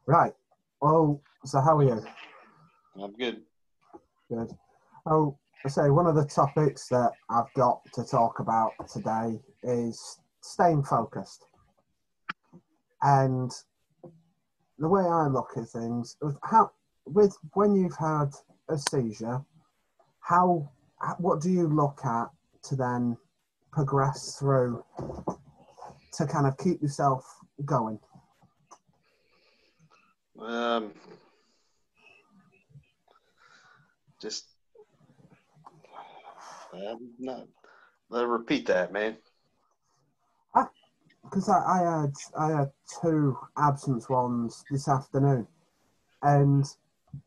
Right. Oh, so how are you? I'm good. Good. Oh, I say one of the topics that I've got to talk about today is staying focused. And the way I look at things, with when you've had a seizure, how what do you look at to then progress through to kind of keep yourself going? Um, just not. Repeat that, man. Because I had two absence ones this afternoon, and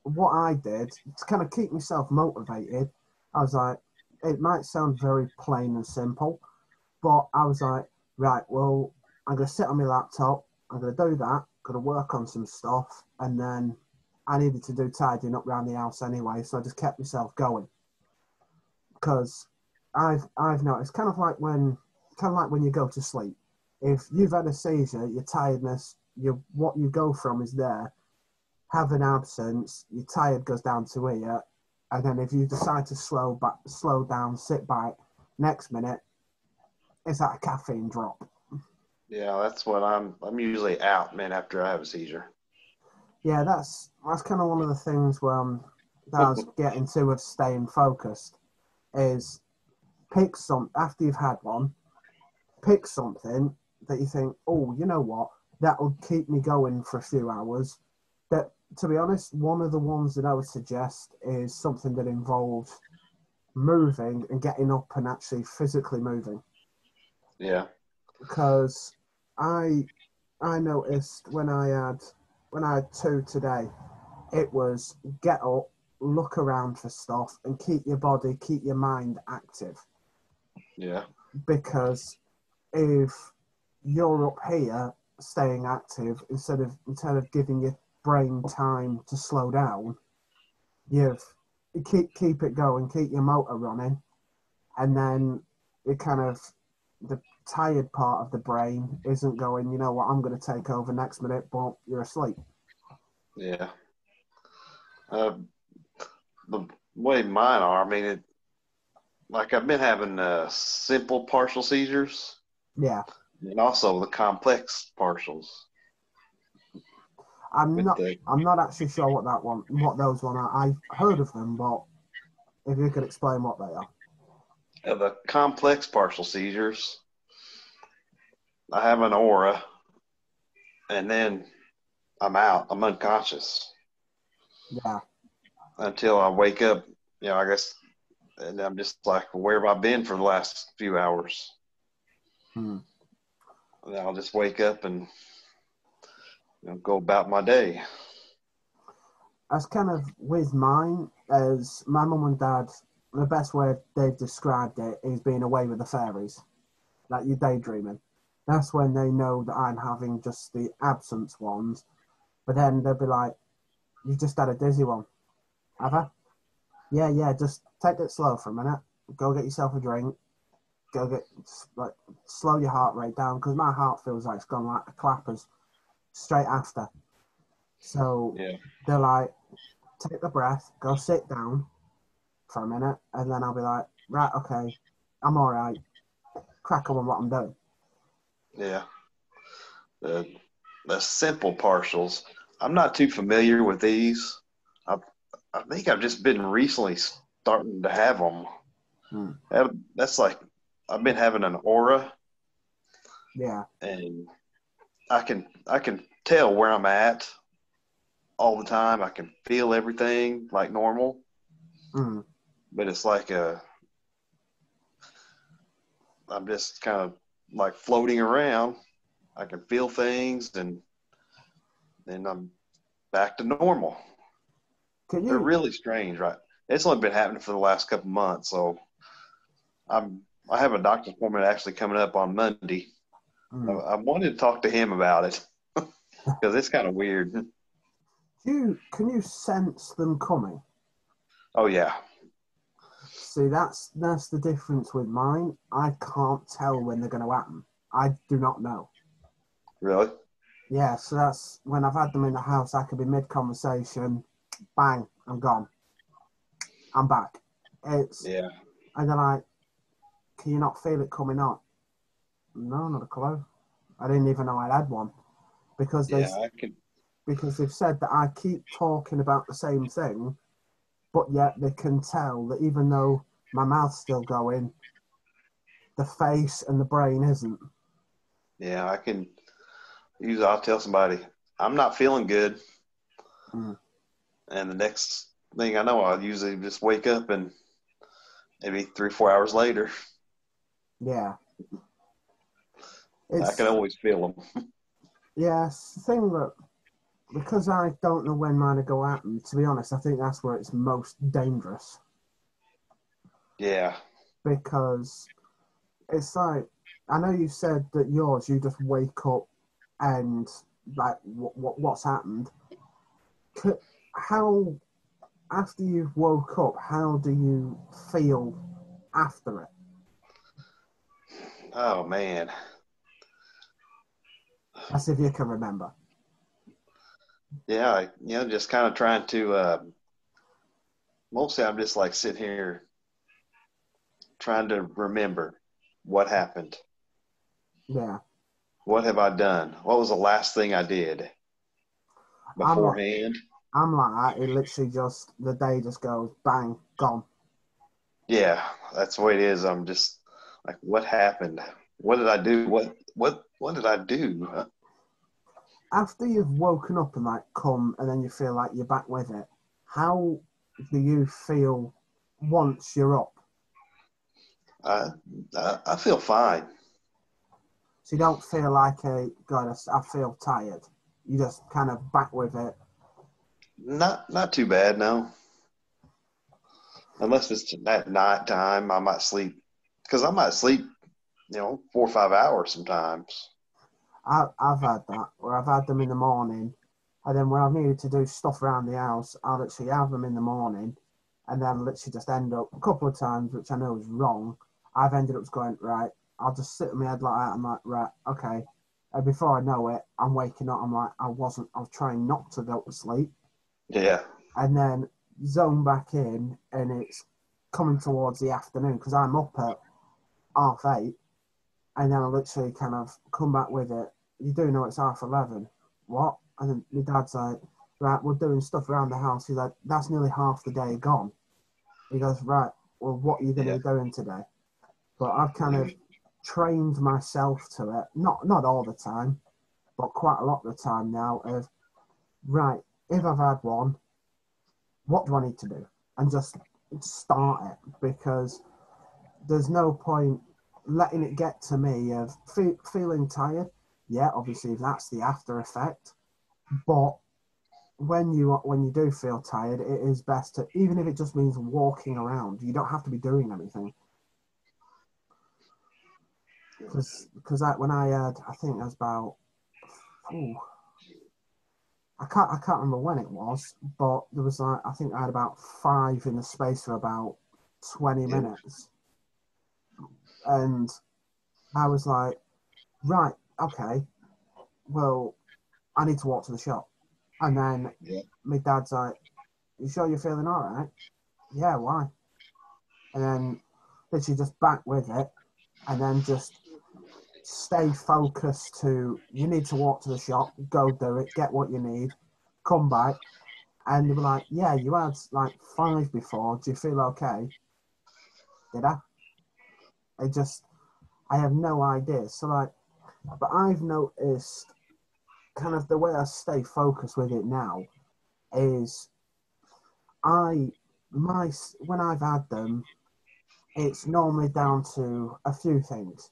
what I did to kind of keep myself motivated, I was like, it might sound very plain and simple, but I was like, right, well, I'm going to sit on my laptop, I'm going to do that, going to work on some stuff, and then I needed to do tidying up around the house anyway, so I just kept myself going. Because I've noticed, kind of like when you go to sleep, if you've had a seizure, your tiredness, what you go from is there, have an absence, your tired goes down to here, and then if you decide to slow down, sit back, next minute it's at a caffeine drop. Yeah, that's what I'm usually out, man, after I have a seizure. Yeah, that's kind of one of the things that I was getting to with staying focused is pick some after you've had one, pick something that you think, oh, you know what, that'll keep me going for a few hours. That, to be honest, one of the ones that I would suggest is something that involves moving and getting up and actually physically moving. Yeah, Because I I noticed when I had two today, it was get up, look around for stuff, and keep your mind active. yeah, Because if you're up here staying active instead of giving your brain time to slow down, you've you keep it going, keep your motor running, and then it kind of the tired part of the brain isn't going, you know what, I'm going to take over next minute, but you're asleep. yeah. Uh, the way mine are, I mean, like I've been having simple partial seizures Yeah, and also the complex partials I'm with not. the I'm not actually sure what those one are. I've heard of them, but if you could explain what they are. the complex partial seizures. I have an aura, and then I'm out. I'm unconscious Yeah. until I wake up. I guess, and I'm just like, where have I been for the last few hours? Hmm. And I'll just wake up and go about my day. As kind of with mine, as my mum and dad, the best way they've described it is being away with the fairies, like you're daydreaming. That's when they know that I'm having just the absence ones, but then they'll be like, "You just had a dizzy one, have I? Yeah, yeah. Just take it slow for a minute. Go get yourself a drink. Go get like slow your heart rate down because my heart feels like it's gone like a clappers straight after." So Yeah, they're like, take the breath, go sit down for a minute, and then I'll be like, right, okay, I'm all right. Crack on with what I'm doing. yeah. The the simple partials. I'm not too familiar with these. I I think I've just been recently starting to have them. Hmm. That's like I've been having an aura, Yeah. and I can tell where I'm at all the time. I can feel everything like normal, Hmm. but it's like I'm just kind of like floating around. I can feel things, and then I'm back to normal. Can They're you? really strange, right? It's only been happening for the last couple months, so I have a doctor's appointment actually coming up on Monday. Hmm. I wanted to talk to him about it because it's kind of weird. Can you sense them coming? Oh yeah, See, that's the difference with mine. I can't tell when they're going to happen. I do not know. really? Yeah, so that's when I've had them in the house. I could be mid-conversation, bang, I'm gone. I'm back. It's Yeah, and they're like, "Can you not feel it coming on?" No, not a clue. I didn't even know I had one because yeah, I can. they've said that I keep talking about the same thing, but yet they can tell that even though my mouth's still going, the face and the brain isn't. Yeah, I can. Usually, I'll tell somebody I'm not feeling good, Mm. and the next thing I know, I'll usually just wake up and maybe 3 or 4 hours later, Yeah, I can it's always feel them. yeah. It's the thing that because I don't know when mine will go out, and to be honest, I think that's where it's most dangerous Yeah, because it's like I know you said that yours you just wake up and like what's happened. How after you've woke up, how do you feel after it? oh man, As if you can remember. yeah, just kind of trying to. Mostly, I'm just like sitting here trying to remember what happened. Yeah, What have I done? What was the last thing I did I'm like beforehand? I'm like that. It literally just the day just goes bang gone. Yeah, that's the way it is. I'm just like, what happened? What did I do? What did I do? After you've woken up and like come and then you feel like you're back with it, how do you feel once you're up? I, I feel fine. So you don't feel like a God, I feel tired. You just kind of back with it. Not too bad, no. Unless it's at night time, I might sleep because I might sleep, 4 or 5 hours sometimes. I've had that where I've had them in the morning, and then when I've needed to do stuff around the house, I'll literally have them in the morning, and then literally just end up a couple of times, which I know is wrong. I've ended up going right. I'll just sit in my head like that. I'm like, right, okay. And before I know it, I'm waking up. I'm like, I wasn't. I was trying not to go to sleep, Yeah, and then zone back in, and it's coming towards the afternoon because I'm up at 8:30, and then I literally kind of come back with it. You do know it's 11:30. What? And then my dad's like, right, we're doing stuff around the house. He's like, that's nearly half the day gone. He goes, right, well, what are you going to yeah, be doing today? But I've kind of trained myself to it. Not all the time, but quite a lot of the time now. Of right, if I've had one, what do I need to do? And just start it because there's no point letting it get to me of feeling tired. Yeah, obviously that's the after effect. But when you do feel tired, it is best to even if it just means walking around. You don't have to be doing anything. Because when I had, I think it was about, ooh, I can't remember when it was, but there was like I think I had about five in the space of about 20 yeah, minutes, and I was like, right, okay, well, I need to walk to the shop. And then yeah, my dad's like, you sure you're feeling all right? Yeah, why? And then literally just back with it and then just stay focused to you need to walk to the shop, go do it, get what you need, come back. And they were like, yeah, you had like five before. Do you feel okay? Did I? I have no idea. So, like, but I've noticed kind of the way I stay focused with it now is I my when I've had them, it's normally down to a few things,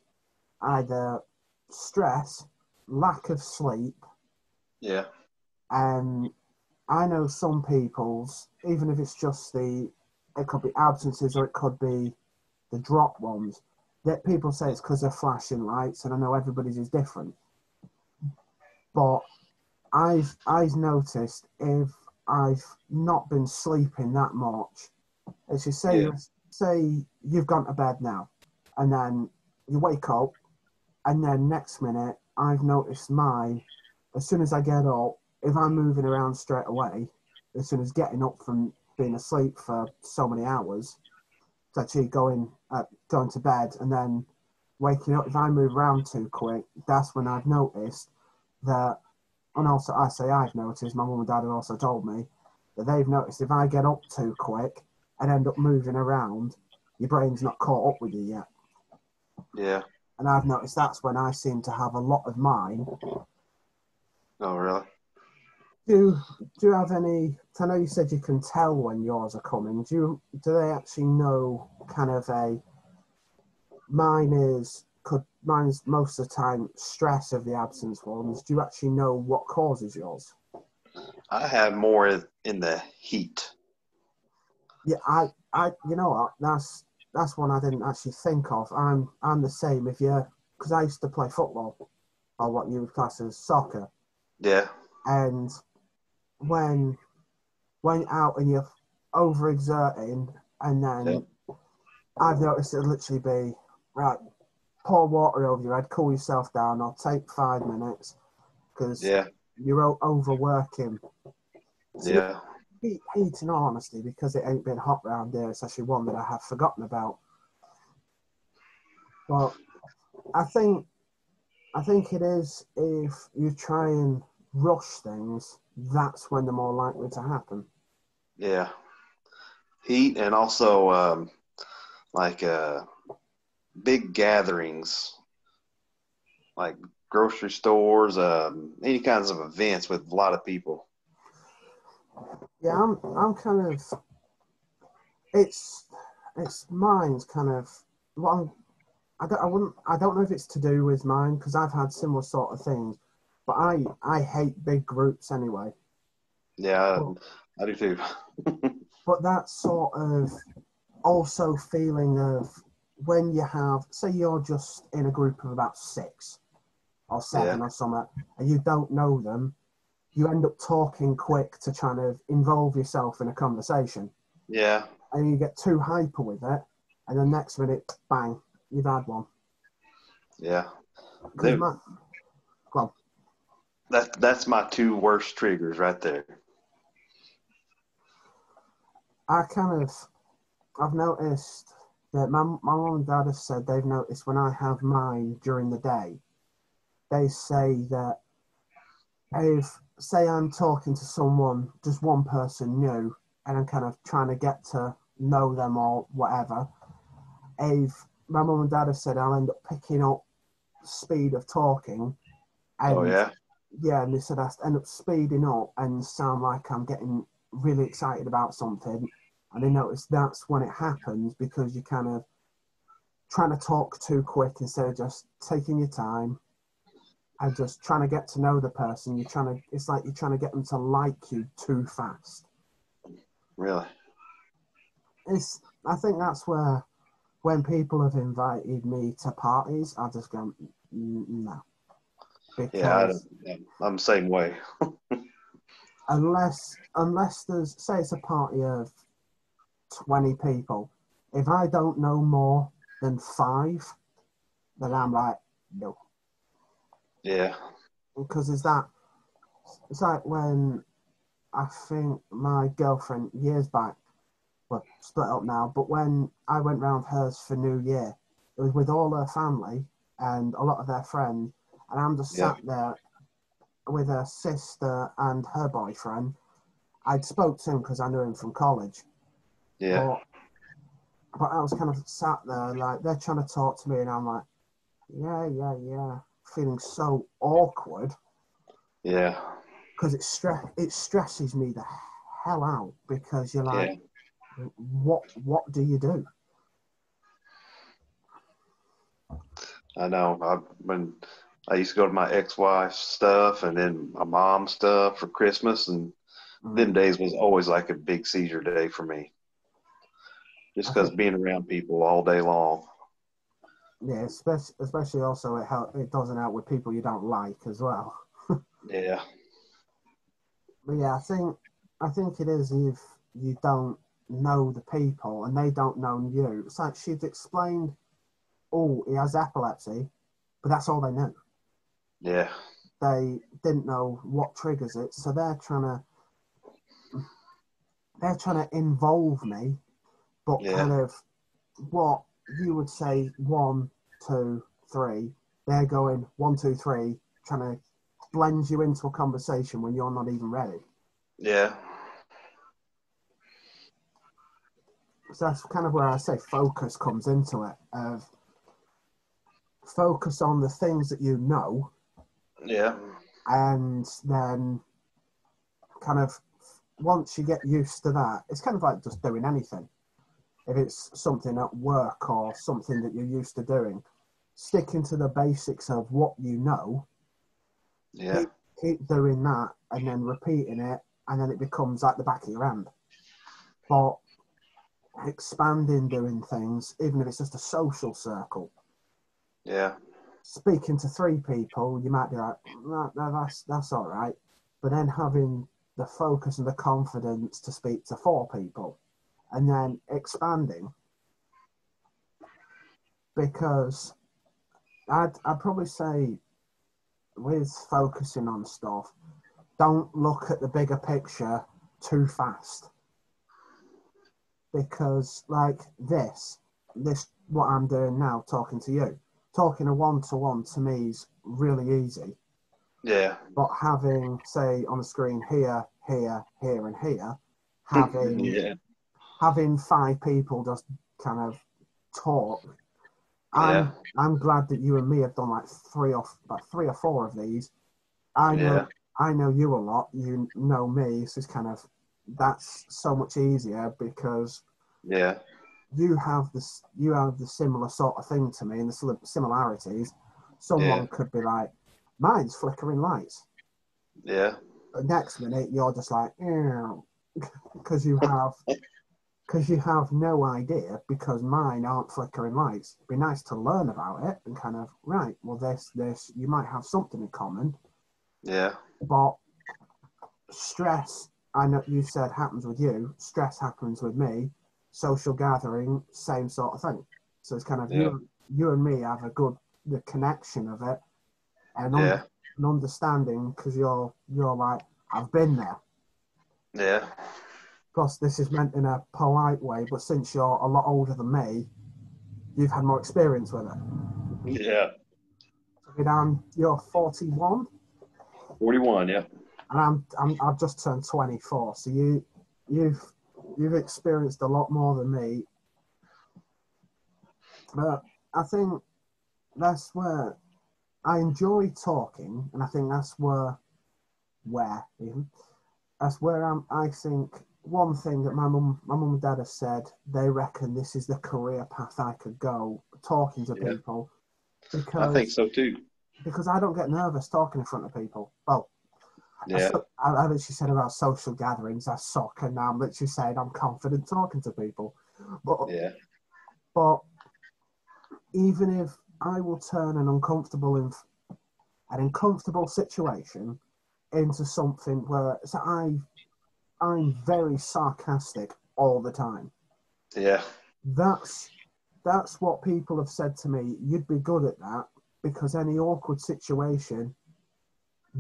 either stress, lack of sleep, yeah, and I know some people's, even if it's just it could be absences or it could be the drop ones, that people say it's because of flashing lights, and I know everybody's is different, but I've noticed if I've not been sleeping that much, it's just yeah, say you've gone to bed now, and then you wake up, and then next minute I've noticed mine. as soon as I get up, if I'm moving around straight away, as soon as getting up from being asleep for so many hours, to actually going to bed and then waking up, if I move around too quick, that's when I've noticed that, and also I say I've noticed, my mum and dad have also told me, that they've noticed if I get up too quick and end up moving around, your brain's not caught up with you yet. Yeah. And I've noticed that's when I seem to have a lot of mine. Oh, really? Do you have any? I know you said you can tell when yours are coming. Do they actually know kind of a? Mine's most of the time stress of the absence ones. Do you actually know what causes yours? I have more in the heat. Yeah, you know what? That's one I didn't actually think of. I'm the same. Because I used to play football, or what you would class as soccer, Yeah. and when out and you're overexerting, and then I've noticed it'll literally be right. Pour water over your head, cool yourself down, or take 5 minutes because you're overworking. So Yeah. heat, in all honesty, because it ain't been hot round here, it's actually one that I have forgotten about. But I think it is, if you try and rush things, that's when they're more likely to happen. Yeah. Heat, and also like big gatherings, like grocery stores, any kinds of events with a lot of people. Yeah, I'm kind of, it's mine's kind of, well, I don't know if it's to do with mine, because I've had similar sort of things, but I hate big groups anyway. Yeah, I do too. But that sort of also feeling of when you have, say you're just in a group of about 6 or 7 or something, and you don't know them, you end up talking quick to try to involve yourself in a conversation. Yeah. And you get too hyper with it, and the next minute, bang, you've had one. Yeah. That's my 2 worst triggers right there. I've noticed that my mom and dad have said they've noticed when I have mine during the day, they say that if, say I'm talking to someone, just one person new, and I'm kind of trying to get to know them or whatever, if my mum and dad have said I'll end up picking up speed of talking, and and they said I end up speeding up and sound like I'm getting really excited about something, and they notice that's when it happens, because you're kind of trying to talk too quick instead of just taking your time and just trying to get to know the person. It's like you're trying to get them to like you too fast. Really? I think that's where, when people have invited me to parties, I just go, no. Because I'm the same way. unless there's, say it's a party of 20 people, if I don't know more than 5, then I'm like, no. Yeah. Because it's like when I think my girlfriend years back, well, split up now, but when I went round hers for New Year, it was with all her family and a lot of their friends, and I'm just sat there with her sister and her boyfriend. I'd spoke to him because I knew him from college. Yeah. But I was kind of sat there, like, they're trying to talk to me, and I'm like, yeah, feeling so awkward. Yeah. Because it stresses me the hell out, because you're like, what do you do? I know. When I used to go to my ex-wife's stuff and then my mom's stuff for Christmas, and them days was always like a big seizure day for me. Just because being around people all day long. Yeah, especially also it doesn't help with people you don't like as well. Yeah. But yeah, I think it is, if you don't know the people and they don't know you. It's like she'd explained, oh, he has epilepsy, but that's all they know. Yeah. they didn't know what triggers it, so they're trying to involve me, but kind of what you would say 1, 2, 3. They're going 1, 2, 3, trying to blend you into a conversation when you're not even ready. Yeah. So that's kind of where I say focus comes into it. Of focus on the things that you know. Yeah. And then kind of once you get used to that, it's kind of like just doing anything. If it's something at work or something that you're used to doing, sticking to the basics of what you know. Yeah. Keep doing that and then repeating it, and then it becomes like the back of your hand. But expanding doing things, even if it's just a social circle. Yeah. Speaking to 3 people, you might be like, no, that's all right. But then having the focus and the confidence to speak to 4 people, and then expanding. Because I'd probably say with focusing on stuff, don't look at the bigger picture too fast. Because like this what I'm doing now, talking to you, talking a one-to-one to me is really easy. Yeah. But having, say, on the screen here, here, here, and here, having having 5 people just kind of talk. I'm glad that you and me have done like 3 or 4 of these. I know you a lot. You know me. So it's kind of, that's so much easier because you have the similar sort of thing to me and the similarities. Someone could be like, mine's flickering lights. Yeah. The next minute you're just like, because you have no idea, because mine aren't flickering lights. It'd be nice to learn about it and kind of, right, well, this, you might have something in common. Yeah. But stress, I know you said happens with you, stress happens with me, social gathering, same sort of thing. So it's kind of you and me have the connection of it and an understanding, because you're like, I've been there. Yeah. Of course, this is meant in a polite way, but since you're a lot older than me, you've had more experience with it. Yeah. You're 41. 41. Yeah. And I've just turned 24. So you've experienced a lot more than me. But I think that's where I enjoy talking, and I think that's where I think one thing that my mum and dad have said, they reckon this is the career path I could go, talking to people. Because I think so too. Because I don't get nervous talking in front of people. Well, I literally said about social gatherings, I suck, and now I'm literally saying I'm confident talking to people. But even if I will turn an uncomfortable situation into something where I'm very sarcastic all the time. Yeah. That's what people have said to me. You'd be good at that, because any awkward situation,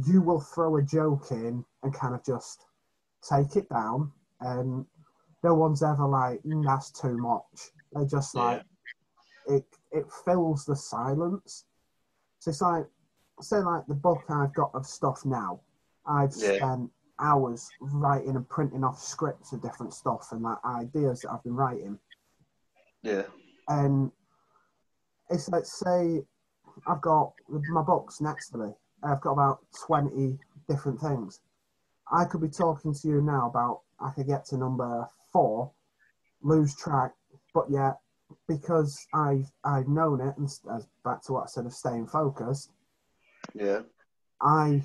you will throw a joke in and kind of just take it down, and no one's ever like, that's too much. They're just like, it fills the silence. So it's like, say like the book I've got of stuff now, I've spent hours writing and printing off scripts of different stuff and like ideas that I've been writing. Yeah. And it's like, say I've got my books next to me. I've got about 20 different things. I could be talking to you now about, I could get to number 4, lose track, but yet, because I've known it, and as back to what I said of staying focused, I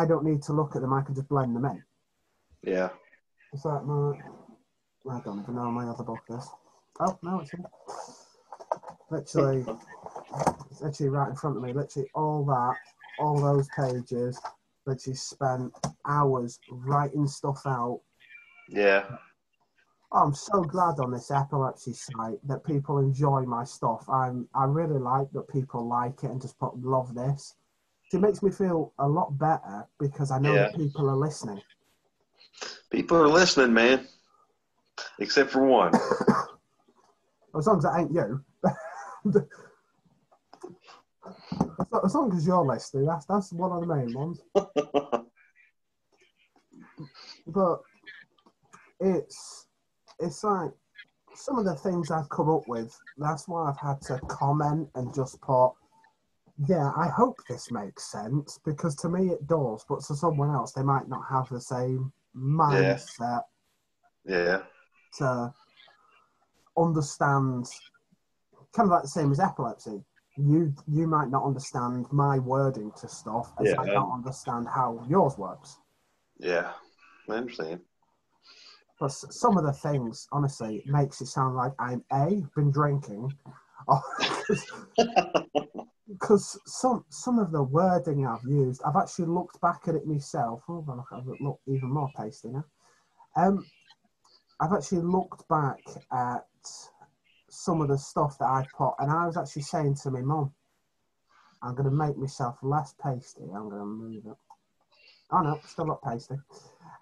don't need to look at them. I can just blend them in. Yeah. It's like I don't even know my other book is. Oh no, it's here. Literally, it's actually right in front of me. Literally all those pages. Literally spent hours writing stuff out. Yeah. Oh, I'm so glad on this epilepsy site that people enjoy my stuff. I really like that people like it and just put love this. It makes me feel a lot better because I know Yeah. that people are listening. People are listening, man. Except for one. As long as it ain't you. As long as you're listening, that's one of the main ones. But it's like some of the things I've come up with, that's why I've had to comment and just put, yeah, I hope this makes sense, because to me it does, but to someone else they might not have the same mindset to understand, kind of like the same as epilepsy. You might not understand my wording to stuff as I don't understand how yours works. Yeah, I understand. But some of the things, honestly, makes it sound like I'm been drinking, because some of the wording I've used, I've actually looked back at it myself. Oh, well, I've looked even more pasty now. I've actually looked back at some of the stuff that I've put, and I was actually saying to my mum, I'm going to make myself less pasty. I'm going to move it. Oh no, still not pasty.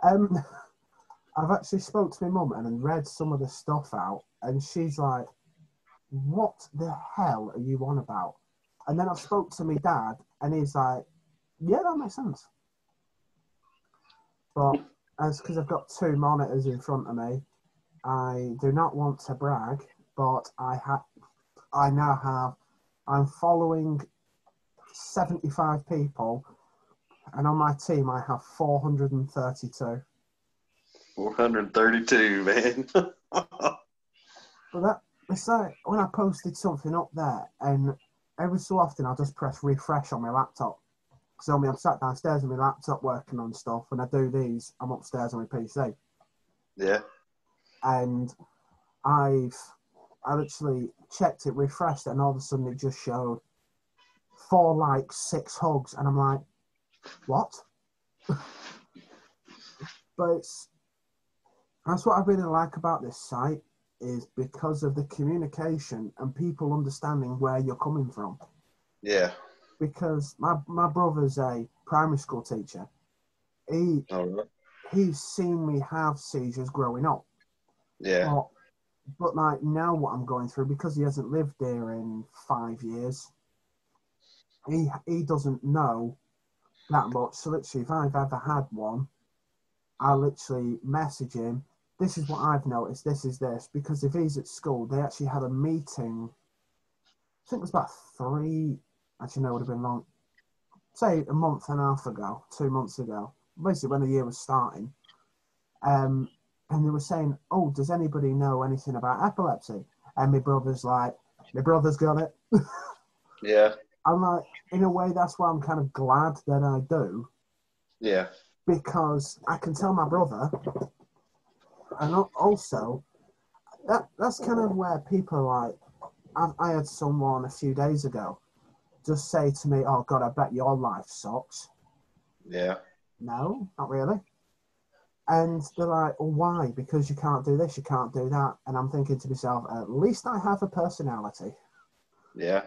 I've actually spoke to my mum and read some of the stuff out, and she's like, what the hell are you on about? And then I've spoke to my dad, and he's like, yeah, that makes sense. But as because I've got two monitors in front of me, I do not want to brag, but I'm following 75 people, and on my team I have 432. 432, man. But it's like when I posted something up there, and every so often I'll just press refresh on my laptop. So I'm sat downstairs on my laptop working on stuff. When I do these, I'm upstairs on my PC. Yeah. And I literally checked it, refreshed it, and all of a sudden it just showed 4 likes, 6 hugs, and I'm like, what? But that's what I really like about this site, is because of the communication and people understanding where you're coming from. Yeah. Because my brother's a primary school teacher. He's seen me have seizures growing up. Yeah. But like now what I'm going through, because he hasn't lived there in 5 years, he doesn't know that much. So literally, if I've ever had one, I'll literally message him, this is what I've noticed, this is this. Because if he's at school, they actually had a meeting, I think it was about 3, actually no, it would have been long, say a month and a half ago, 2 months ago, basically when the year was starting. And they were saying, oh, does anybody know anything about epilepsy? And my brother's like, my brother's got it. Yeah. I'm like, in a way, that's why I'm kind of glad that I do. Yeah. Because I can tell my brother, and also, that's kind of where people are like, I had someone a few days ago just say to me, oh, God, I bet your life sucks. Yeah. No, not really. And they're like, well, why? Because you can't do this, you can't do that. And I'm thinking to myself, at least I have a personality. Yeah.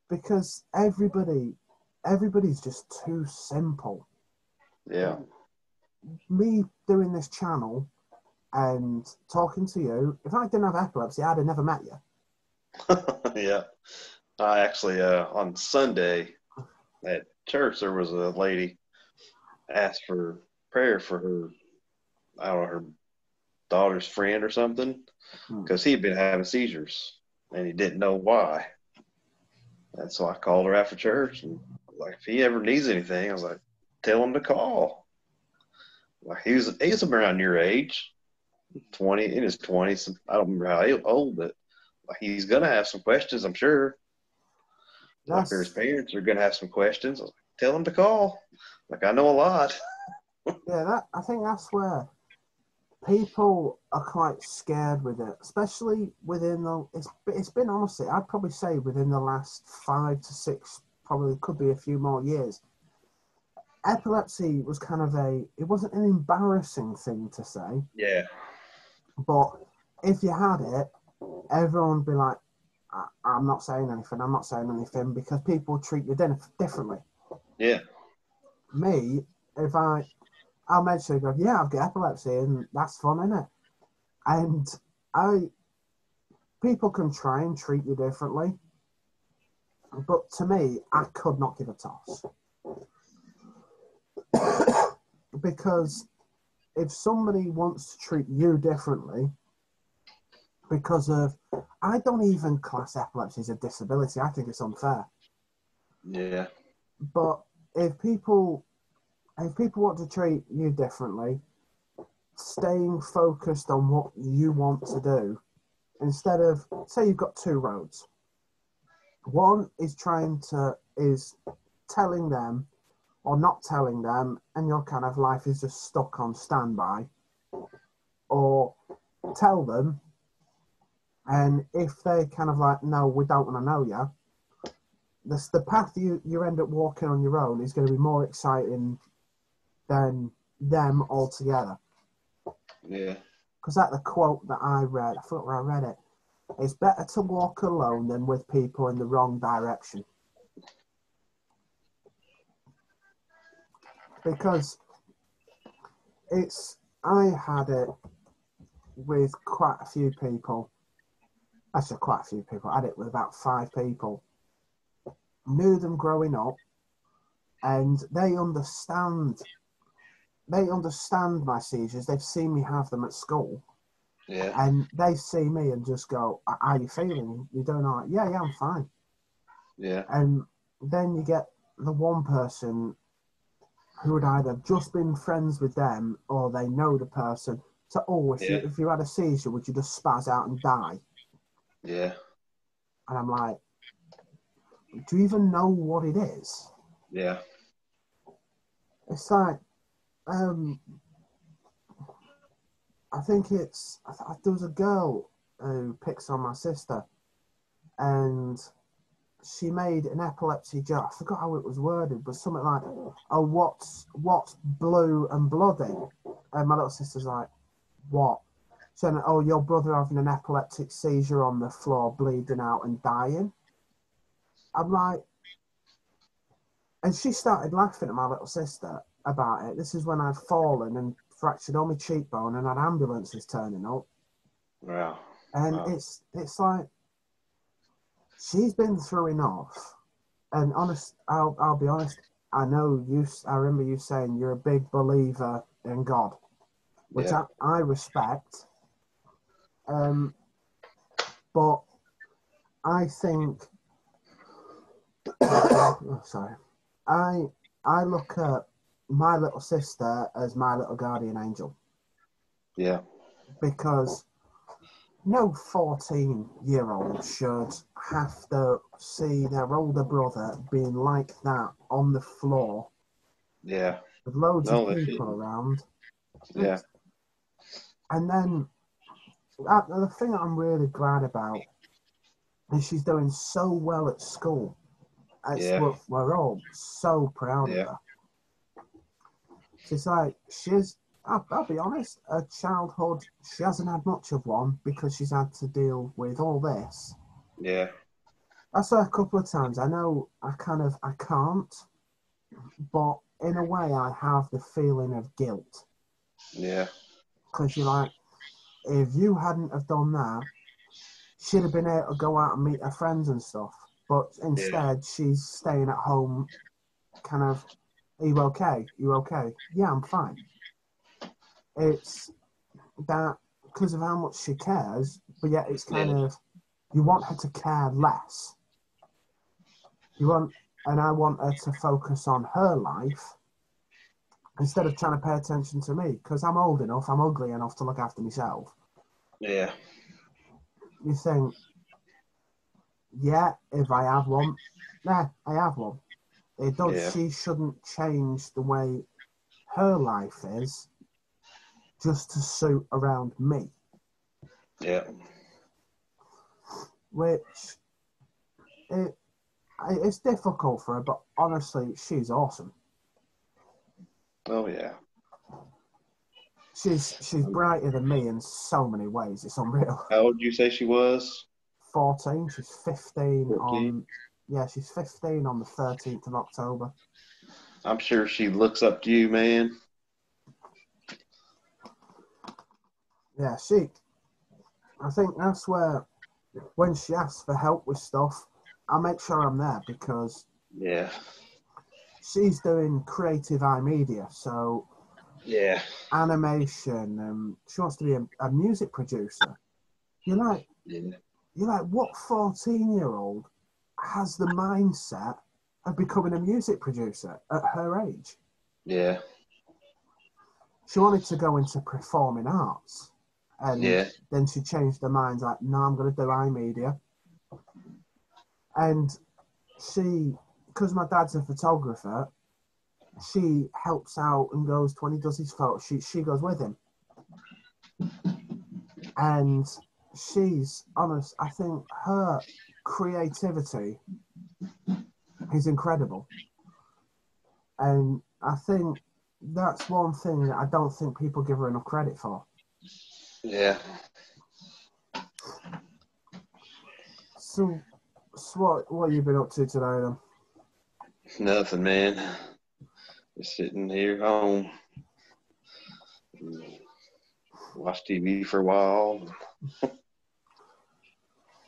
Because everybody's just too simple. Yeah. Me doing this channel and talking to you, if I didn't have epilepsy, I'd have never met you. Yeah. I actually, on Sunday at church, there was a lady asked for prayer for her, I don't know, her daughter's friend or something, because he'd been having seizures and he didn't know why. And so I called her after church and like, if he ever needs anything, I was like, tell him to call. Like he's around your age, 20, in his 20s. I don't remember how old, but like, he's gonna have some questions, I'm sure. Like his parents are gonna have some questions. I was like, tell him to call. Like I know a lot. Yeah, I think that's where people are quite scared with it, especially within it's been honestly, I'd probably say within the last 5 to 6, probably could be a few more years. Epilepsy was kind of it wasn't an embarrassing thing to say. Yeah. But if you had it, everyone would be like, I'm not saying anything, because people treat you differently. Yeah. Me, if I'll mention, go, yeah, I've got epilepsy, and that's fun, isn't it? And people can try and treat you differently, but to me, I could not give a toss. Because if somebody wants to treat you differently because of, I don't even class epilepsy as a disability. I think it's unfair. Yeah. But if people want to treat you differently, staying focused on what you want to do, instead of, say you've got two roads. One is telling them or not telling them, and your kind of life is just stuck on standby, or tell them, and if they kind of like, no, we don't want to know you, the path you end up walking on your own is going to be more exciting than them altogether. Yeah. Because that the quote that I read, I forgot where I read it, it's better to walk alone than with people in the wrong direction. Because I had it with quite a few people. Actually, quite a few people. I had it with about 5 people. Knew them growing up, and they understand my seizures. They've seen me have them at school. Yeah. And they see me and just go, how are you feeling? You doing all right? Yeah, I'm fine. Yeah. And then you get the one person who would either just been friends with them or they know the person. So, if you had a seizure, would you just spaz out and die? Yeah. And I'm like, do you even know what it is? Yeah. It's like, I think there was a girl who picks on my sister, and she made an epilepsy joke. I forgot how it was worded, but something like, oh, what's blue and bloody? And my little sister's like, what? Saying, oh, your brother having an epileptic seizure on the floor, bleeding out and dying. I'm like, and she started laughing at my little sister about it. This is when I'd fallen and fractured on my cheekbone and had ambulances turning up. Wow. And Wow. it's like, she's been through enough. And I'll be honest, I remember you saying you're a big believer in God, which I respect. But I think, sorry, I look at my little sister as my little guardian angel. Yeah. Because no 14-year-old should have to see their older brother being like that on the floor. Yeah. With loads of people around. Yeah. And then the thing that I'm really glad about is she's doing so well at school. We're all so proud of her. She's like, I'll be honest, her childhood, she hasn't had much of one because she's had to deal with all this. Yeah. I said a couple of times, I know I can't, but in a way I have the feeling of guilt. Yeah. Because you're like, if you hadn't have done that, she'd have been able to go out and meet her friends and stuff. But instead, she's staying at home, kind of, are you okay? You okay? Yeah, I'm fine. It's that because of how much she cares, but yet it's kind of, you want her to care less. And I want her to focus on her life instead of trying to pay attention to me, because I'm old enough, I'm ugly enough to look after myself. Yeah. You think, yeah, if I have one, I have one. It does. Yeah. She shouldn't change the way her life is just to suit around me. Yeah. Which it's difficult for her, but honestly, she's awesome. Oh yeah. She's brighter than me in so many ways. It's unreal. How old did you say she was? 14. She's 15 14? she's 15 on the 13th of October. I'm sure she looks up to you, man. Yeah, I think that's where, when she asks for help with stuff, I make sure I'm there because Yeah. she's doing creative iMedia, so Yeah. animation. She wants to be a music producer. You're like, Yeah. what 14-year-old has the mindset of becoming a music producer at her age? Yeah. She wanted to go into performing arts, and Yeah. then she changed her mind. Like, no, I'm going to do iMedia. And she, because my dad's a photographer, she helps out and goes when he does his photo shoots. She goes with him, and she's honest. I think her creativity is incredible, and I think that's one thing that I don't think people give her enough credit for. Yeah. So what have you been up to today then? Nothing, man. Just sitting here home. Watch TV for a while.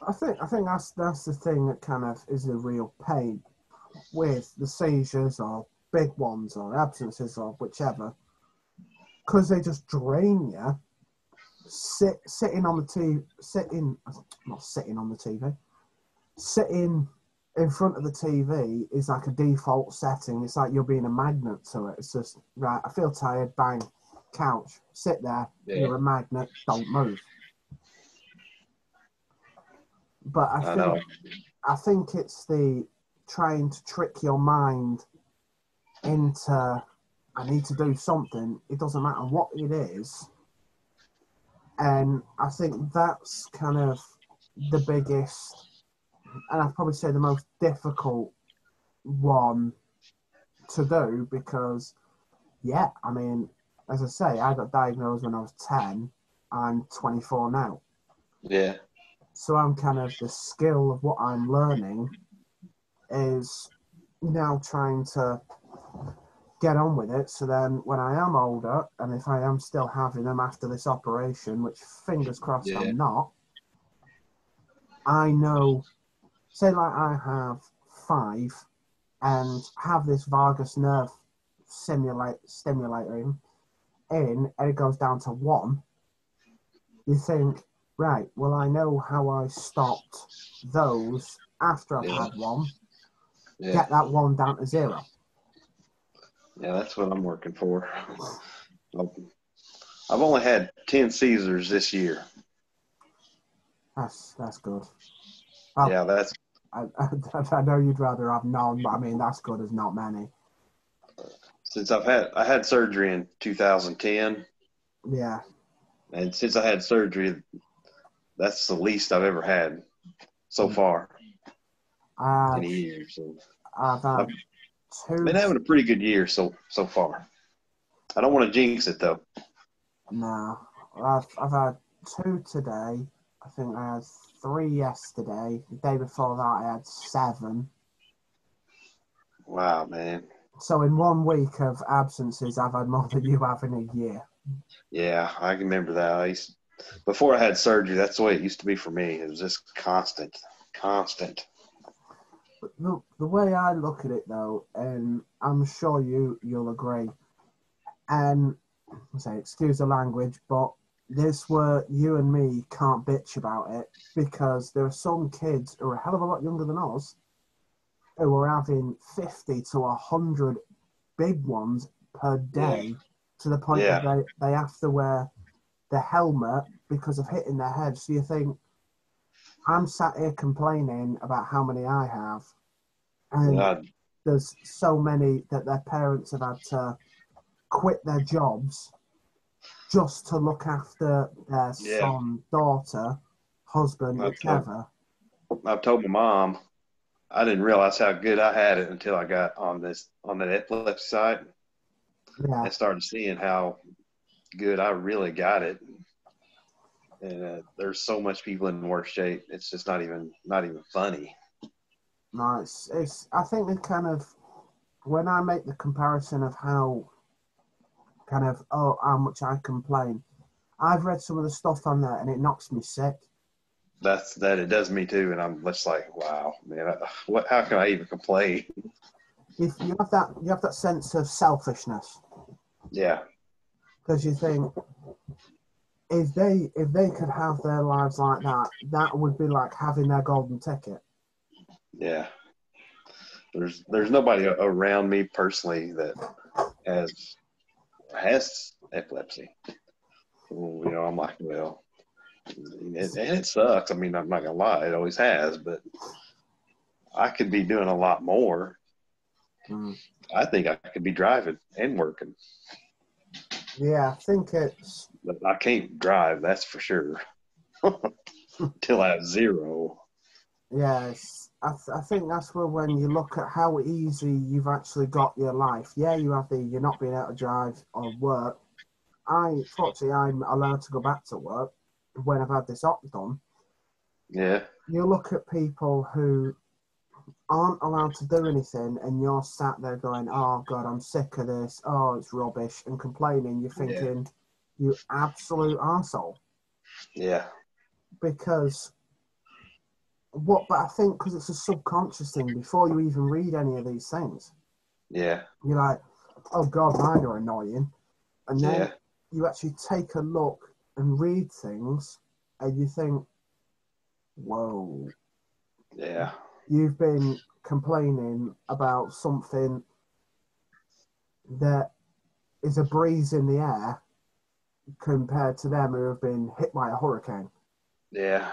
I think that's the thing that kind of is the real pain with the seizures or big ones or absences or whichever, because they just drain you. Sitting on the TV, not sitting on the TV, sitting in front of the TV is like a default setting. It's like you're being a magnet to it. It's just, right, I feel tired, bang, couch, sit there, Yeah. you're a magnet, don't move. But I think it's the trying to trick your mind into, I need to do something. It doesn't matter what it is. And I think that's kind of the biggest, and I'd probably say the most difficult one to do because, yeah, I mean, as I say, I got diagnosed when I was 10. I'm 24 now. Yeah. So I'm kind of, the skill of what I'm learning is now trying to get on with it. So then when I am older, and if I am still having them after this operation, which fingers crossed Yeah. I'm not, I know, say like I have 5 and have this vagus nerve stimulator in, and it goes down to 1, you think, right, well, I know how I stopped those after I've had 1. Yeah. Get that 1 down to 0. Yeah, that's what I'm working for. I've only had 10 Caesars this year. That's good. Yeah, that's. I know you'd rather have none, but I mean that's good as not many. Since I had surgery in 2010. Yeah. And since I had surgery, that's the least I've ever had so far in a year. So I've had 2. Been having a pretty good year so far. I don't want to jinx it though. No, I've had 2 today. I think I had 3 yesterday. The day before that, I had 7. Wow, man. So in 1 week of absences, I've had more than you have in a year. Yeah, I can remember that. Before I had surgery, that's the way it used to be for me. It was just constant. But the way I look at it, though, and I'm sure you'll agree, and say excuse the language, but this where you and me can't bitch about it because there are some kids who are a hell of a lot younger than us who are having 50 to 100 big ones per day to the point that they have to wear the helmet because of hitting their head. So you think, I'm sat here complaining about how many I have, and there's so many that their parents have had to quit their jobs just to look after their son, daughter, husband, whichever. I've told my mom I didn't realize how good I had it until I got on that epilepsy side. Yeah. I started seeing how good I really got it. And there's so much people in worse shape. It's just not even funny. No, it's. I think they kind of, when I make the comparison of how how much I complain, I've read some of the stuff on there and it knocks me sick. It does me too, and I'm just like, wow, man, how can I even complain? If you have that sense of selfishness. Yeah. Because you think, if they could have their lives like that, that would be like having their golden ticket. Yeah. There's nobody around me personally that has epilepsy. I'm like, well, and it sucks. I mean, I'm not gonna lie, it always has, but I could be doing a lot more. I think I could be driving and working. Yeah, I think it's. But I can't drive, that's for sure. Till I have zero. Yes, I think that's where when you look at how easy you've actually got your life. Yeah, you're not being able to drive or work. Fortunately, I'm allowed to go back to work when I've had this op done. Yeah. You look at people who aren't allowed to do anything and you're sat there going, oh God, I'm sick of this. Oh, it's rubbish, and complaining. You're thinking, you absolute arsehole. Yeah. Because but I think because it's a subconscious thing before you even read any of these things. Yeah. You're like, oh God, mine are annoying. And then you actually take a look and read things and you think, whoa. Yeah. You've been complaining about something that is a breeze in the air compared to them who have been hit by a hurricane. Yeah.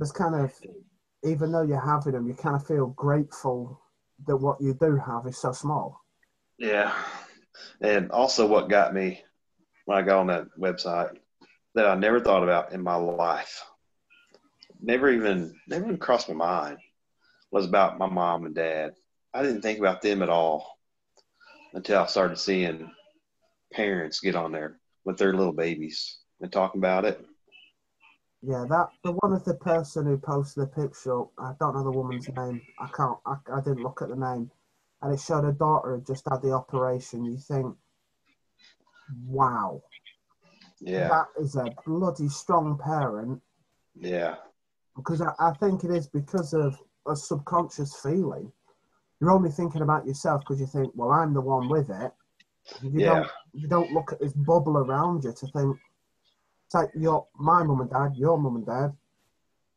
It's kind of, even though you're having them, you kind of feel grateful that what you do have is so small. Yeah. And also what got me when I got on that website that I never thought about in my life, never even crossed my mind, was about my mom and dad. I didn't think about them at all until I started seeing parents get on there with their little babies and talking about it. Yeah, the one of the person who posted the picture, I don't know the woman's name. I didn't look at the name. And it showed her daughter had just had the operation. You think, wow. Yeah. That is a bloody strong parent. Yeah. Because I think it is because of a subconscious feeling. You're only thinking about yourself because you think, well, I'm the one with it. You don't look at this bubble around you to think, it's like my mum and dad, your mum and dad,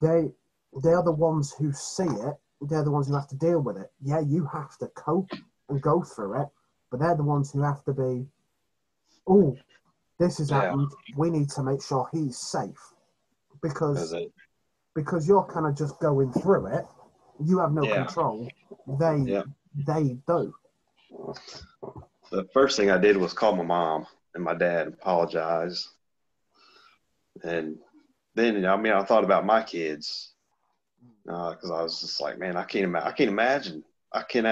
they're the ones who see it. They're the ones who have to deal with it. Yeah, you have to cope and go through it, but they're the ones who have to be, oh, this has happened. We need to make sure he's safe. Because you're kind of just going through it. You have no control. They do. The first thing I did was call my mom and my dad and apologize. And then, I thought about my kids because I was just like, man, I cannot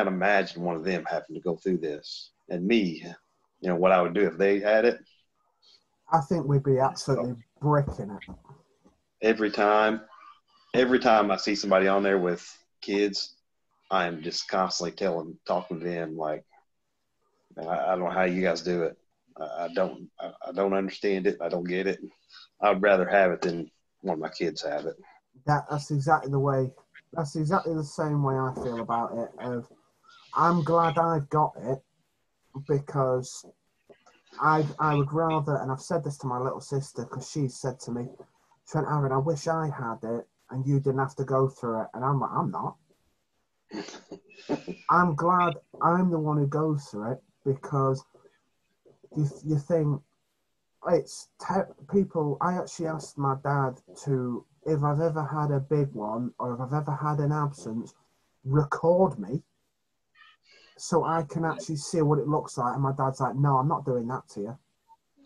imagine one of them having to go through this. And me, what I would do if they had it. I think we'd be absolutely bricking it. Every time I see somebody on there with kids, I am just constantly talking to them like, man, I don't know how you guys do it. I don't understand it. I don't get it. I'd rather have it than one of my kids have it. That's exactly the same way I feel about it. I'm glad I've got it because I would rather, and I've said this to my little sister because she said to me, Trent, Aaron, I wish I had it and you didn't have to go through it. And I'm like, I'm not. I'm glad I'm the one who goes through it because you think people. I actually asked my dad to, if I've ever had a big one or if I've ever had an absence, record me so I can actually see what it looks like. And my dad's like, no, I'm not doing that to you.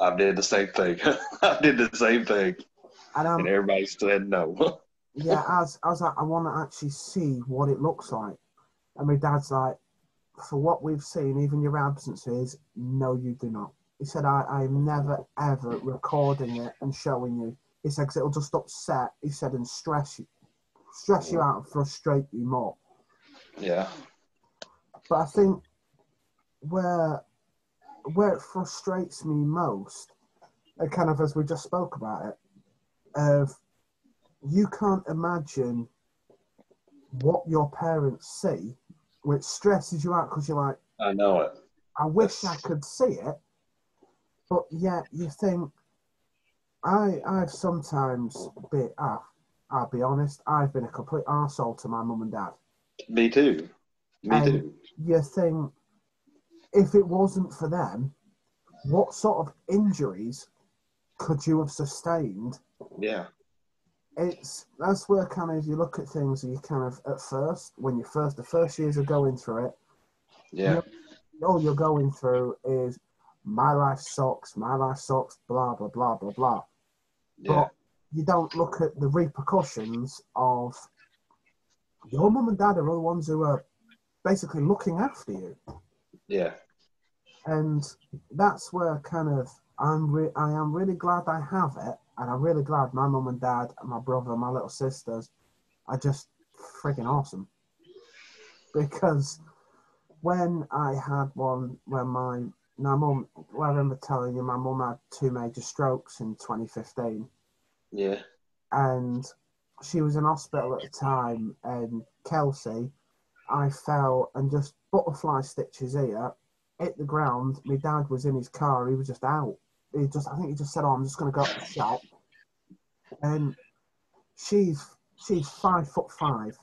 I did the same thing. And everybody said no. Yeah, I was like, I want to actually see what it looks like. And my dad's like, for what we've seen, even your absences, no, you do not. He said, I'm never, ever recording it and showing you. He said, because it'll just upset, he said, and stress you out and frustrate you more. Yeah. But I think where it frustrates me most, and kind of as we just spoke about it, of you can't imagine what your parents see, which stresses you out because you're like, I know it. I wish I could see it, but yet you think, I've sometimes been, I'll be honest, I've been a complete arsehole to my mum and dad. Me too. Me And too. you think, if it wasn't for them, what sort of injuries could you have sustained? Yeah. That's where kind of you look at things and you kind of, at first, when the first years of going through it, Yeah. all you're going through is my life sucks, blah, blah, blah, blah, blah. Yeah. But you don't look at the repercussions of your mum and dad are the ones who are basically looking after you. Yeah. And that's where kind of I am really glad I have it, and I'm really glad my mum and dad and my brother and my little sisters are just friggin' awesome. Because when I had one, when my mum, well, I remember telling you, my mum had 2 major strokes in 2015. Yeah. And she was in hospital at the time. And Kelsey, I fell and just butterfly stitches here, hit the ground. My dad was in his car. He was just out. I think he just said, "Oh, I'm just going to go up the shop." And she's 5'5",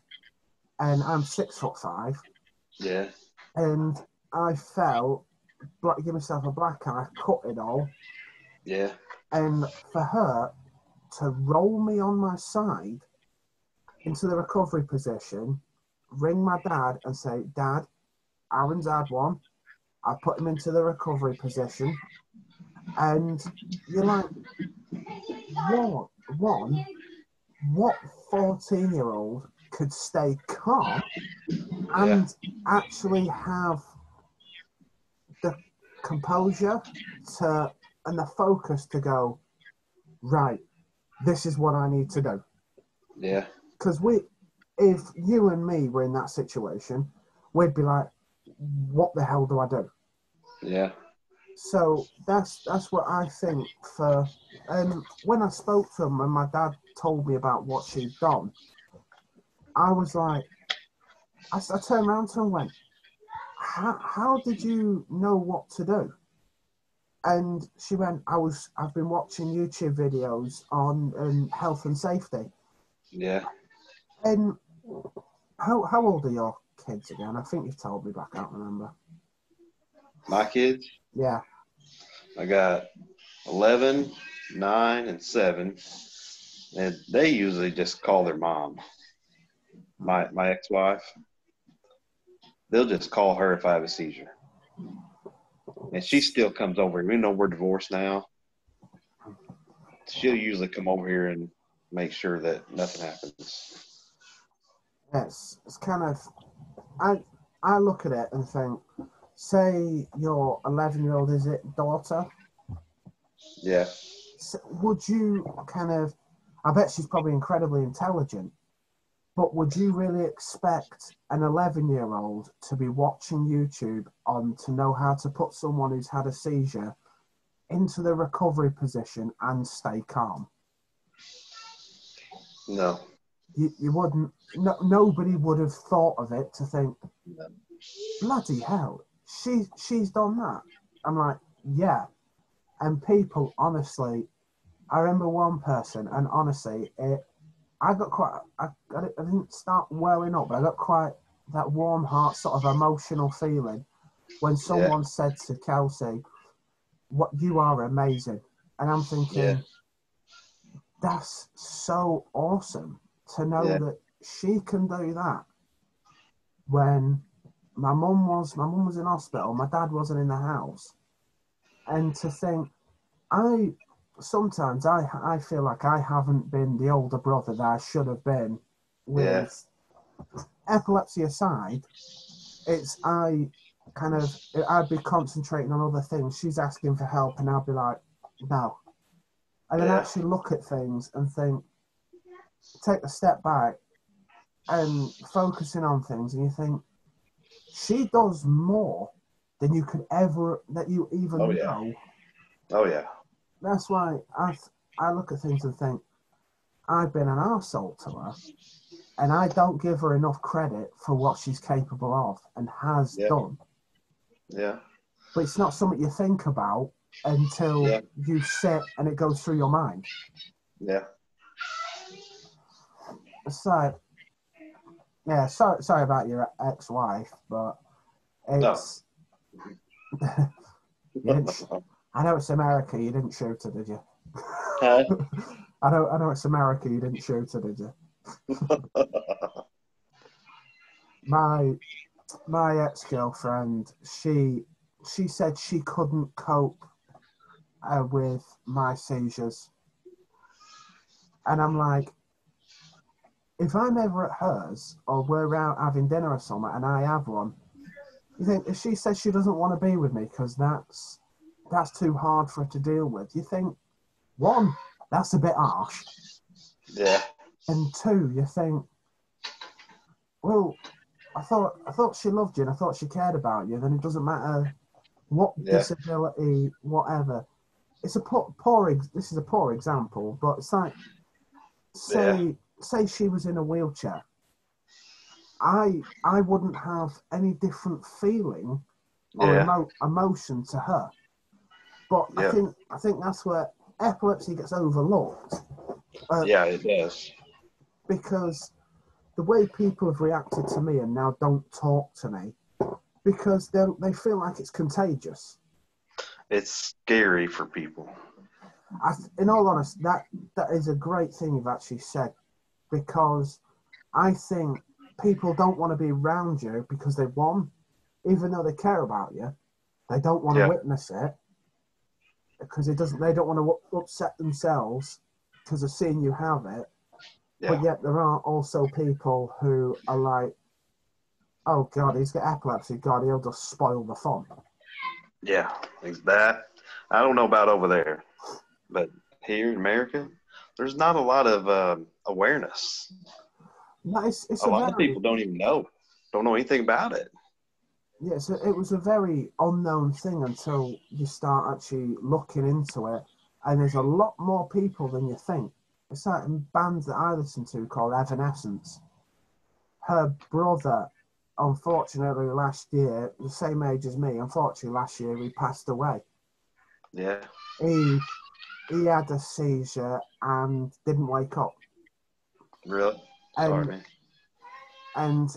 and I'm 6'5". Yeah. And I fell, give myself a black eye, cut it all. Yeah. And for her to roll me on my side into the recovery position, ring my dad and say, "Dad, Aaron's had one. I put him into the recovery position." And you're like, what 14-year-old could stay calm Yeah. and actually have the composure and the focus to go, right, this is what I need to do. Yeah. Because if you and me were in that situation, we'd be like, what the hell do I do? Yeah. So that's what I think for. And when I spoke to him and my dad told me about what she'd done, I was like, I turned around to him and went, how did you know what to do? And she went, I've been watching YouTube videos on health and safety. Yeah. And how old are your kids again? I think you've told me, but I can't remember. My kids? Yeah. I got 11, 9, and 7. And they usually just call their mom. My ex-wife. They'll just call her if I have a seizure. And she still comes over. We know we're divorced now. She'll usually come over here and make sure that nothing happens. It's kind of, I look at it and think, say your 11-year-old, is it, daughter? Yeah. So would you kind of, I bet she's probably incredibly intelligent, but would you really expect an 11-year-old to be watching YouTube to know how to put someone who's had a seizure into the recovery position and stay calm? No. You wouldn't. No, nobody would have thought of it to think, No. bloody hell, she's done that. I'm like, yeah. And people, honestly, I remember one person, and honestly, I didn't start welling up, but I got quite that warm heart sort of emotional feeling when someone said to Kelsey, "What, you are amazing." And I'm thinking, that's so awesome to know that she can do that. When my mum was in hospital, my dad wasn't in the house. And to think, sometimes I feel like I haven't been the older brother that I should have been. With epilepsy aside, I'd be concentrating on other things. She's asking for help, and I'll be like, no. And then actually look at things and think, take a step back. and focusing on things, and you think she does more than you could ever, that you even Oh, yeah. know. Oh, yeah. That's why I look at things and think, I've been an arsehole to her, and I don't give her enough credit for what she's capable of and has Yeah. done. Yeah. But it's not something you think about until you sit and it goes through your mind. Yeah. So, yeah, sorry about your ex-wife, but it's... you didn't I know it's America, you didn't shoot her, did you? Huh? I know it's America, you didn't shoot her, did you? My ex-girlfriend, she said she couldn't cope with my seizures. And I'm like, if I'm ever at hers or we're out having dinner or something and I have one, you think if she says she doesn't want to be with me because that's too hard for her to deal with, you think, one, that's a bit harsh. Yeah. And two, you think, well, I thought she loved you and I thought she cared about you, then it doesn't matter what disability, whatever. It's this is a poor example, but it's like, say she was in a wheelchair. I wouldn't have any different feeling or emotion to her. But I think that's where epilepsy gets overlooked. Yeah, it does. Because the way people have reacted to me and now don't talk to me, because they feel like it's contagious. It's scary for people. In all honesty, that is a great thing you've actually said, because I think people don't want to be around you because they want, even though they care about you, they don't want to witness it because they don't want to upset themselves because of seeing you have it. Yeah. But yet there are also people who are like, oh God, he's got epilepsy. God, he'll just spoil the fun. Yeah, that. I don't know about over there, but here in America, there's not a lot of awareness. No, it's a lot of people don't know anything about it. Yeah, so it was a very unknown thing until you start actually looking into it, and there's a lot more people than you think. A certain band that I listen to called Evanescence. Her brother, unfortunately, last year, the same age as me, unfortunately, last year he passed away. Yeah. He had a seizure and didn't wake up. Really? Sorry, man. And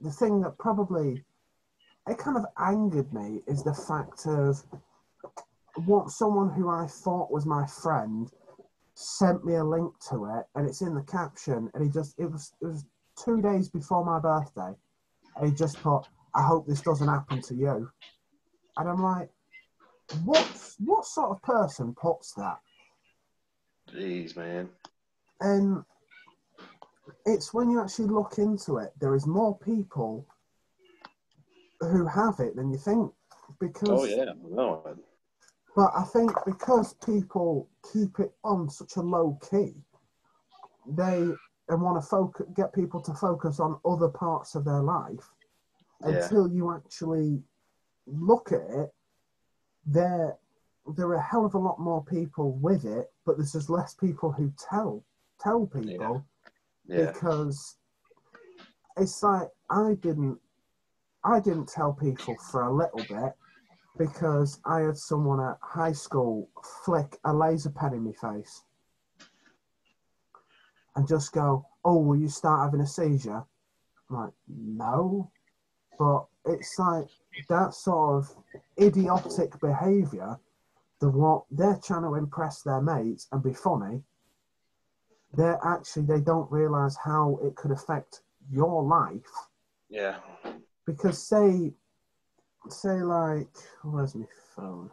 the thing that probably, it kind of angered me is the fact of what someone who I thought was my friend sent me a link to it, and it's in the caption, and it was 2 days before my birthday, and he just put, I hope this doesn't happen to you. And I'm like, what sort of person puts that? Jeez, man. And it's when you actually look into it, there is more people who have it than you think. Because, oh yeah, no. But I think because people keep it on such a low key, they want to get people to focus on other parts of their life until you actually look at it. There are a hell of a lot more people with it, but there's just less people who tell people because it's like I didn't tell people for a little bit because I had someone at high school flick a laser pen in my face and just go, oh, will you start having a seizure? I'm like, no. But it's like that sort of idiotic behaviour, what they're trying to impress their mates and be funny, they don't realise how it could affect your life. Yeah. Because say like, where's my phone?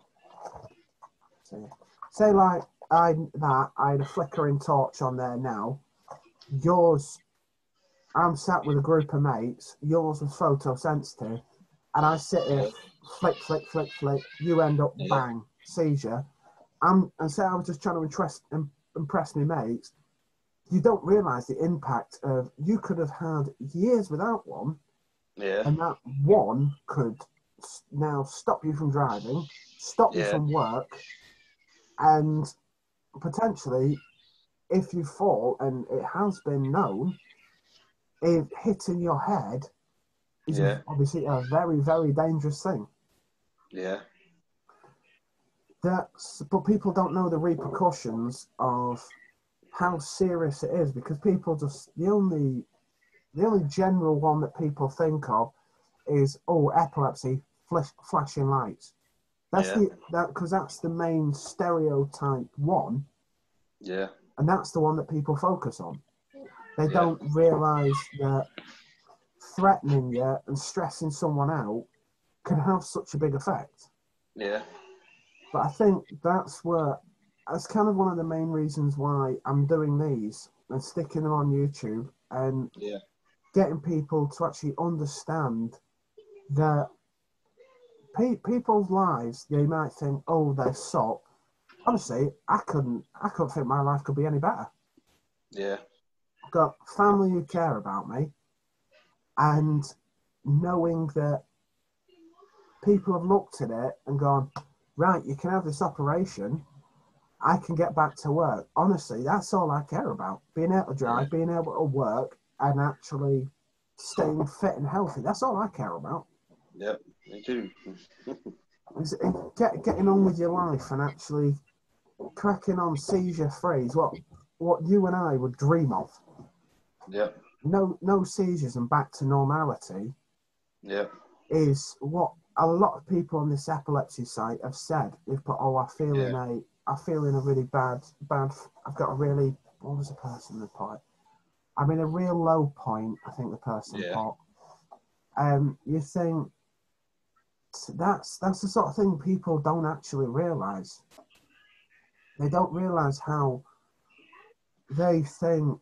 Say like I had a flickering torch on there now. Yours, I'm sat with a group of mates. Yours was photosensitive, and I sit here, flick, flick, flick, flick. You end up bang, seizure. And say I was just trying to impress my mates. you don't realise the impact of, you could have had years without one, Yeah. and that one could now stop you from driving, stop you Yeah. from work, and potentially, if you fall, and it has been known, if hitting your head is Yeah. obviously a very, very dangerous thing. Yeah. But people don't know the repercussions of how serious it is, because people just, the only general one that people think of is, oh, epilepsy, flashing lights. Yeah. Because that's the main stereotype one, Yeah. and that's the one that people focus on. They Yeah. don't realise that threatening you and stressing someone out can have such a big effect. Yeah. But I think that's kind of one of the main reasons why I'm doing these and sticking them on YouTube, and Yeah. getting people to actually understand that people's lives, they might think, oh, they're so. Honestly, I couldn't think my life could be any better. Yeah. I've got family who care about me, and knowing that people have looked at it and gone, right, you can have this operation, I can get back to work. Honestly, that's all I care about. Being able to drive, being able to work, and actually staying fit and healthy. That's all I care about. Yep, me too. Is getting on with your life and actually cracking on seizure free is what you and I would dream of. Yep. No seizures and back to normality. Yep. Is what a lot of people on this epilepsy site have said. They've put, oh, I feel in a really bad. I've got a really, what was the person that put it? I'm in a real low point, I think the person put. You think that's the sort of thing people don't actually realise. They don't realise how they think,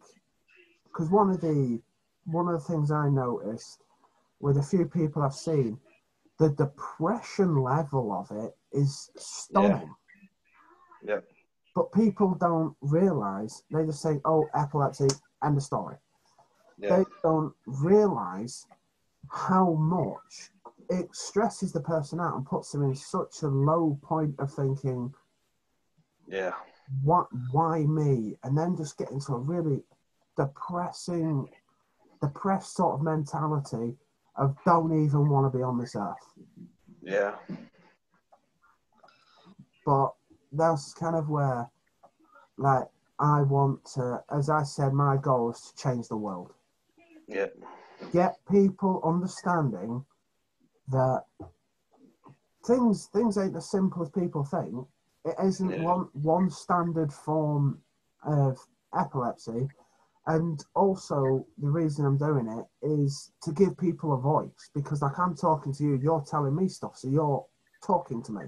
because one of the things I noticed with a few people I've seen, the depression level of it is stunning. Yeah. Yep. But people don't realise. They just say, oh, epilepsy, end of story. Yeah. They don't realise how much it stresses the person out and puts them in such a low point of thinking, yeah, why me? And then just get into a really depressed sort of mentality of don't even want to be on this earth. Yeah. But that's kind of where, like, I want to, as I said, my goal is to change the world. Yeah. Get people understanding that things ain't as simple as people think. It isn't one standard form of epilepsy. And also, the reason I'm doing it is to give people a voice, because like I'm talking to you, you're telling me stuff, so you're talking to me.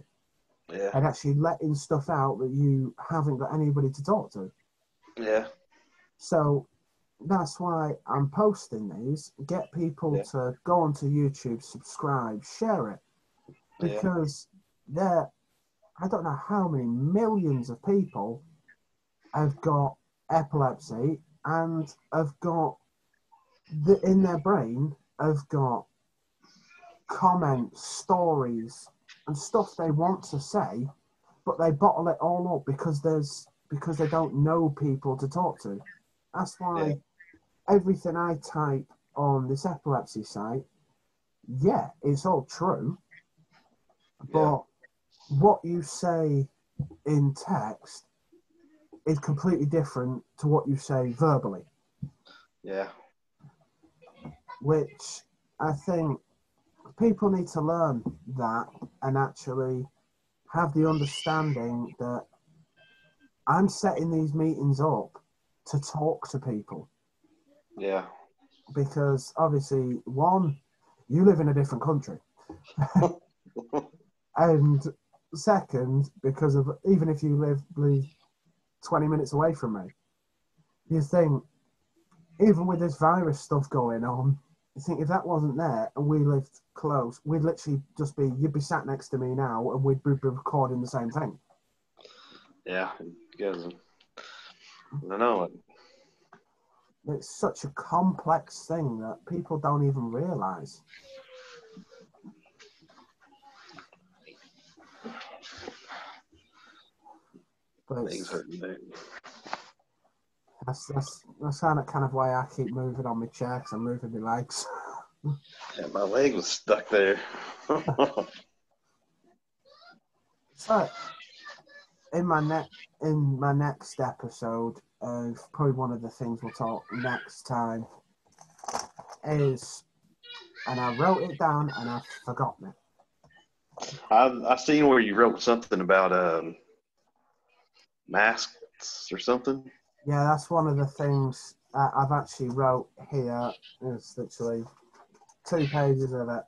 Yeah. And actually letting stuff out that you haven't got anybody to talk to. Yeah. So that's why I'm posting these. Get people to go onto YouTube, subscribe, share it. Because I don't know how many millions of people have got epilepsy and have got, in their brain, have got comments, stories, and stuff they want to say, but they bottle it all up because they don't know people to talk to. That's why everything I type on this epilepsy site, it's all true, but what you say in text is completely different to what you say verbally. Yeah. Which I think people need to learn that and actually have the understanding that I'm setting these meetings up to talk to people. Yeah. Because obviously, one, you live in a different country. And second, because of, even if you live 20 minutes away from me, you think, even with this virus stuff going on, you think if that wasn't there and we lived close, we'd literally just be, you'd be sat next to me now and we'd be recording the same thing. Yeah, because I don't know. it's such a complex thing that people don't even realise. But Things hurting me. that's kind of why I keep moving on my chair, because I'm moving my legs. Yeah, my leg was stuck there. So, in my next episode, probably one of the things we'll talk next time is, and I wrote it down and I've forgotten it. I seen where you wrote something about masks or something. Yeah, that's one of the things I've actually wrote here. It's literally 2 pages of it.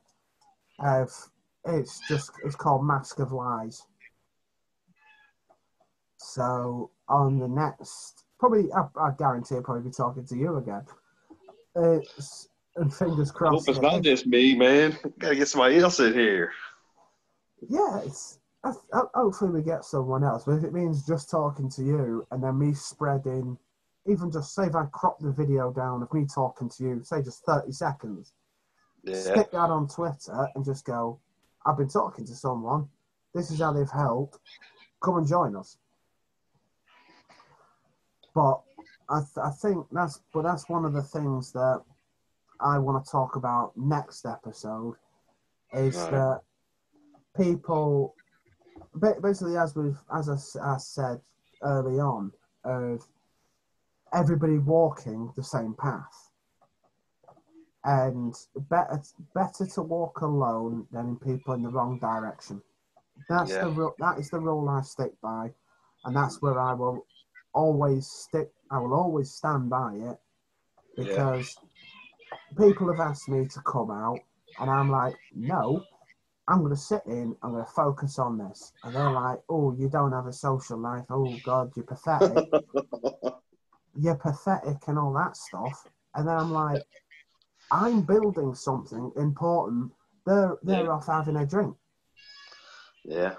It's called Mask of Lies. So on the next, probably I guarantee I'll probably be talking to you again. And fingers I hope crossed. it's not just me, man. Gotta get somebody else in here. Yeah, hopefully we get someone else. But if it means just talking to you and then me spreading, even just say if I crop the video down of me talking to you, say just 30 seconds, stick that on Twitter and just go, I've been talking to someone. This is how they've helped. Come and join us. But I think that's one of the things that I want to talk about next episode is that people, basically, as I said early on, of everybody walking the same path, and better to walk alone than in people in the wrong direction. That is the rule I stick by, and that's where I will always stick. I will always stand by it, because people have asked me to come out, and I'm like, no, I'm going to sit in, I'm going to focus on this. And they're like, oh, you don't have a social life. Oh, God, you're pathetic. You're pathetic and all that stuff. And then I'm like, I'm building something important. They're off having a drink. Yeah.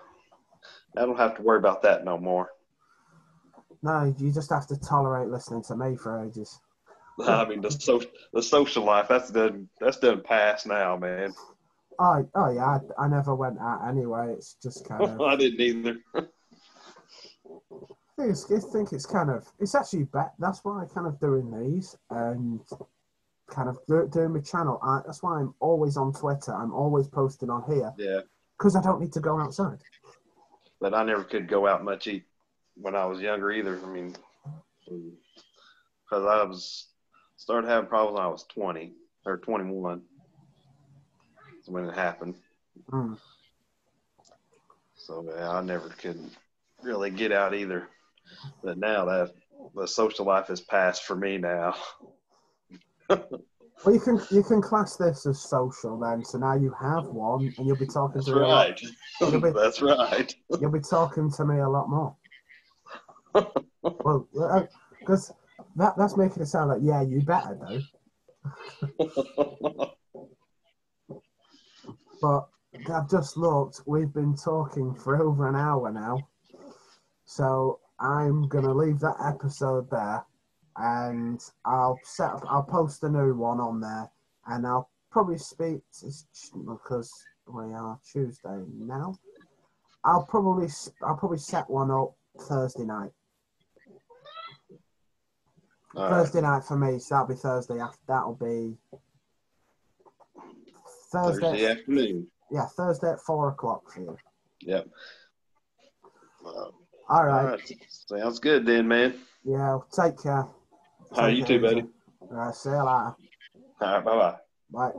I don't have to worry about that no more. No, you just have to tolerate listening to me for ages. I mean, the social life, that's done past now, man. Oh yeah, I never went out anyway. It's just kind of. I didn't either. I think it's kind of. It's actually better. That's why I'm kind of doing these and kind of doing my channel. That's why I'm always on Twitter. I'm always posting on here. Yeah. Because I don't need to go outside. But I never could go out much when I was younger either. I mean, because started having problems when I was 20 or 21. That's when it happened. Mm. So I never could really get out either. But now that the social life has passed for me now. Well, you can class this as social then. So now you have one, and you'll be talking to me a lot. That's right. You'll be talking to me a lot more. Well, because that's making it sound like, yeah, you better though. But I've just looked. We've been talking for over an hour now, so I'm gonna leave that episode there, and I'll post a new one on there, and I'll probably speak because we are Tuesday now. I'll probably set one up Thursday night. Thursday night for me, so that'll be Thursday. That'll be Thursday afternoon. Yeah, Thursday at 4:00 for you. Yep. All right. Sounds good then, man. Yeah, take care. All right, you too, buddy. All right, see you later. All right, bye-bye. Bye.